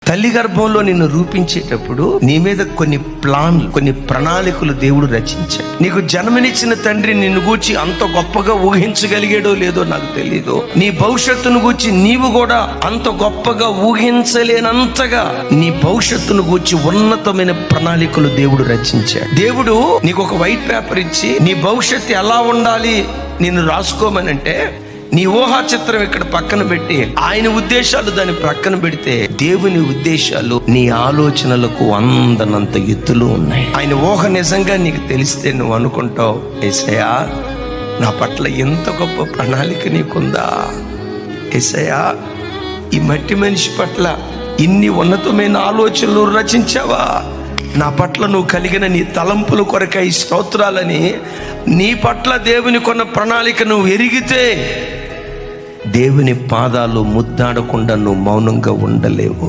తల్లి గర్భంలో నిన్ను రూపించేటప్పుడు నీ మీద కొన్ని కొన్ని ప్రణాళికలు దేవుడు రచించాడు. నీకు జన్మనిచ్చిన తండ్రి నిన్ను గూర్చి అంత గొప్పగా ఊహించగలిగాడో లేదో నాకు తెలీదు. నీ భవిష్యత్తును గూర్చి నీవు కూడా అంత గొప్పగా ఊహించలేనంతగా నీ భవిష్యత్తును గూర్చి ఉన్నతమైన ప్రణాళికలు దేవుడు రచించాడు. దేవుడు నీకు ఒక వైట్ పేపర్ ఇచ్చి నీ భవిష్యత్తు ఎలా ఉండాలి నిన్ను రాసుకోమనంటే, నీ ఊహా చిత్రం ఇక్కడ పక్కన పెట్టి ఆయన ఉద్దేశాలు దాని ప్రక్కన పెడితే, దేవుని ఉద్దేశాలు నీ ఆలోచనలకు అందనంత ఎత్తులో ఉన్నాయి. ఆయన ఊహ నిజంగా నీకు తెలిస్తే నువ్వు అనుకుంటావు, యేసయ్యా నా పట్ల ఎంత గొప్ప ప్రణాళిక నీకుందా, యేసయ్యా ఈ మట్టి మనిషి పట్ల ఇన్ని ఉన్నతమైన ఆలోచనలు రచించావా, నా పట్ల నువ్వు కలిగిన నీ తలంపుల కొరకై స్తోత్రాలని. నీ పట్ల దేవుని కొన్న ప్రణాళిక నువ్వు ఎరిగితే దేవుని పాదాలు ముద్దాడకుండా నువ్వు మౌనంగా ఉండలేవు.